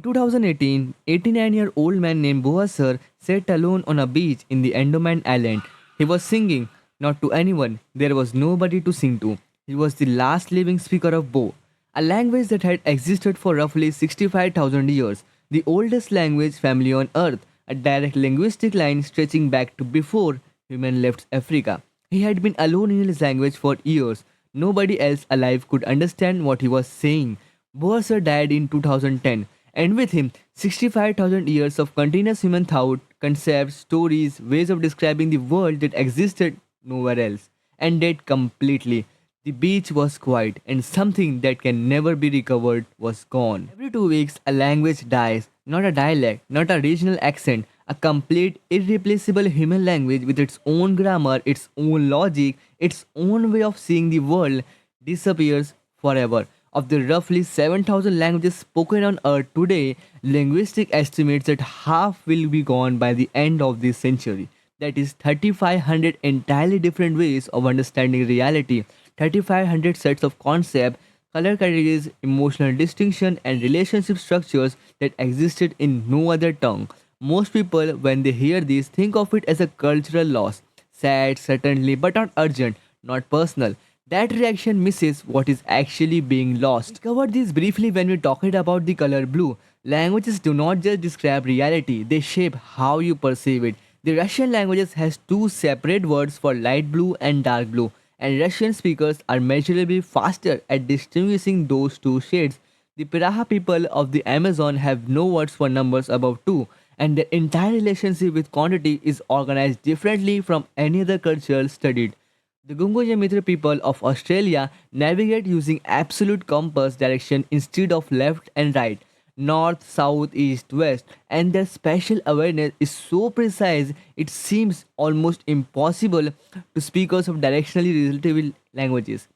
2018, 89-year-old man named Boa Sr sat alone on a beach in the Andaman Island. He was singing, not to anyone, there was nobody to sing to. He was the last living speaker of Bo, a language that had existed for roughly 65,000 years, the oldest language family on earth, a direct linguistic line stretching back to before human left Africa. He had been alone in his language for years. Nobody else alive could understand what he was saying. Boasser died in 2010, and with him, 65,000 years of continuous human thought, concepts, stories, ways of describing the world that existed nowhere else, ended completely. The beach was quiet, and something that can never be recovered was gone. Every 2 weeks, a language dies, not a dialect, not a regional accent, a complete, irreplaceable human language with its own grammar, its own logic, its own way of seeing the world disappears forever. Of the roughly 7,000 languages spoken on Earth today, linguistic estimates that half will be gone by the end of this century. That is 3,500 entirely different ways of understanding reality, 3,500 sets of concepts, color categories, emotional distinction, and relationship structures that existed in no other tongue. Most people, when they hear this, think of it as a cultural loss. Sad, certainly, but not urgent, not personal. That reaction misses what is actually being lost. We covered this briefly when we talked about the color blue. Languages do not just describe reality, they shape how you perceive it. The Russian languages has two separate words for light blue and dark blue, and Russian speakers are measurably faster at distinguishing those two shades. The Piraha people of the Amazon have no words for numbers above 2, and their entire relationship with quantity is organized differently from any other culture studied. The Gungo people of Australia navigate using absolute compass direction instead of left and right, north, south, east, west, and their spatial awareness is so precise it seems almost impossible to speakers of directionally relative languages.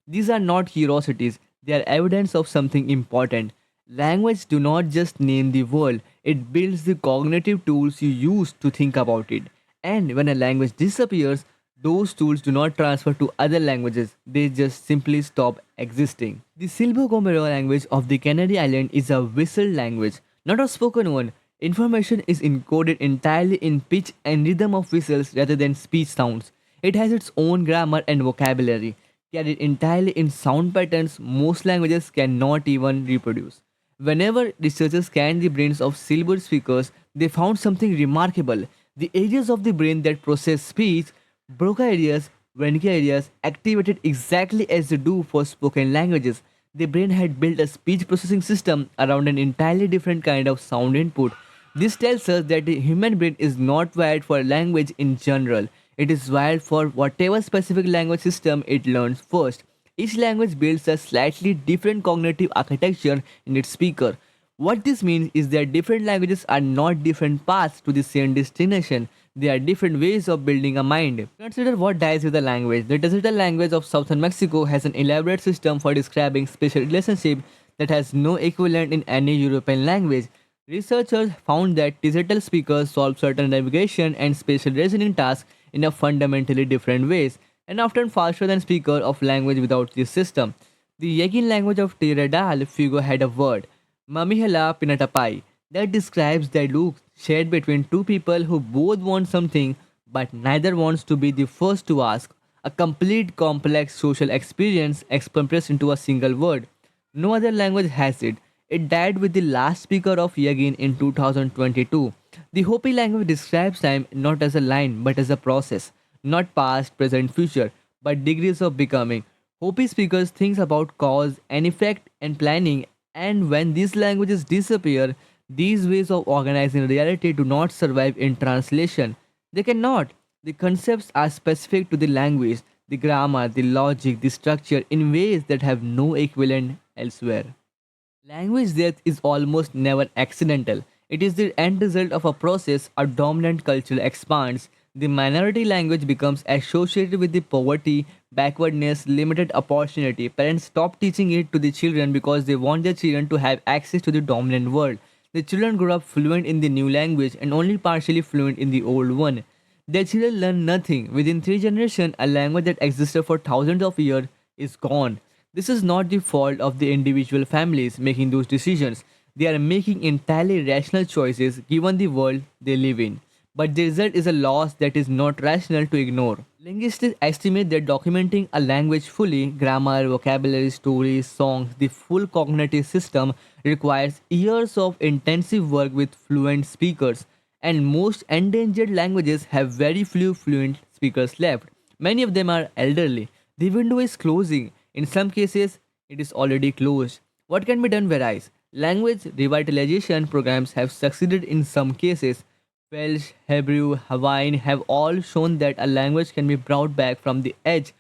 These are not curiosities, they are evidence of something important. Language do not just name the world, it builds the cognitive tools you use to think about it. And when a language disappears, those tools do not transfer to other languages, they just simply stop existing. The Silbo Gomero language of the Canary Island is a whistle language, not a spoken one. Information is encoded entirely in pitch and rhythm of whistles rather than speech sounds. It has its own grammar and vocabulary, carried entirely in sound patterns most languages cannot even reproduce. Whenever researchers scanned the brains of Silbo speakers, they found something remarkable. The areas of the brain that process speech, Broca areas, Wernicke areas, activated exactly as they do for spoken languages. The brain had built a speech processing system around an entirely different kind of sound input. This tells us that the human brain is not wired for language in general. It is wired for whatever specific language system it learns first. Each language builds a slightly different cognitive architecture in its speaker. What this means is that different languages are not different paths to the same destination. They are different ways of building a mind. Consider what dies with a language. The digital language of southern Mexico has an elaborate system for describing spatial relationships that has no equivalent in any European language. Researchers found that digital speakers solve certain navigation and spatial reasoning tasks in a fundamentally different ways, and often faster than speakers of language without this system. The Yagin language of Tierra del Fuego had a word, Mamihela Pinatapai, that describes the look shared between two people who both want something but neither wants to be the first to ask. A complete complex social experience compressed into a single word. No other language has it. It died with the last speaker of Yagin in 2022. The Hopi language describes time not as a line but as a process, not past, present, future, but degrees of becoming. Hopi speakers think about cause and effect and planning, and when these languages disappear, these ways of organizing reality do not survive in translation. They cannot. The concepts are specific to the language, the grammar, the logic, the structure in ways that have no equivalent elsewhere. Language death is almost never accidental. It is the end result of a process. A dominant culture expands. The minority language becomes associated with the poverty, backwardness, limited opportunity. Parents stop teaching it to the children because they want their children to have access to the dominant world. The children grow up fluent in the new language and only partially fluent in the old one. Their children learn nothing. Within 3 generations, a language that existed for thousands of years is gone. This is not the fault of the individual families making those decisions. They are making entirely rational choices given the world they live in. But the result is a loss that is not rational to ignore. Linguists estimate that documenting a language fully, grammar, vocabulary, stories, songs, the full cognitive system requires years of intensive work with fluent speakers, and most endangered languages have very few fluent speakers left. Many of them are elderly. The window is closing. In some cases, it is already closed. What can be done varies. Language revitalization programs have succeeded in some cases. Welsh, Hebrew, Hawaiian have all shown that a language can be brought back from the edge.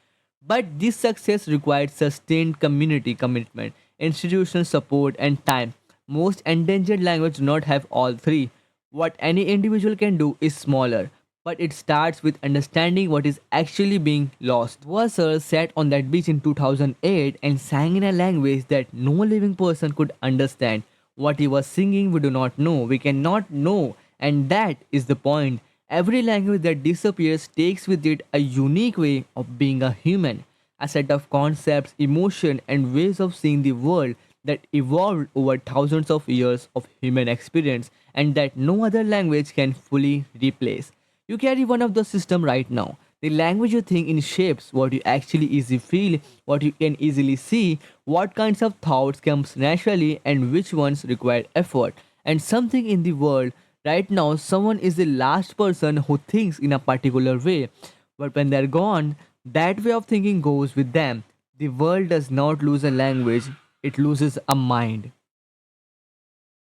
But this success required sustained community commitment, institutional support, and time. Most endangered languages do not have all three. What any individual can do is smaller, but it starts with understanding what is actually being lost. Wasser sat on that beach in 2008 and sang in a language that no living person could understand. What he was singing, we do not know. We cannot know. And that is the point. Every language that disappears takes with it a unique way of being a human, a set of concepts, emotion, and ways of seeing the world that evolved over thousands of years of human experience and that no other language can fully replace. You carry one of the system right now. The language you think in shapes what you actually easily feel, what you can easily see, what kinds of thoughts comes naturally and which ones require effort. And something in the world right now, someone is the last person who thinks in a particular way. But when they're gone, that way of thinking goes with them. The world does not lose a language, it loses a mind.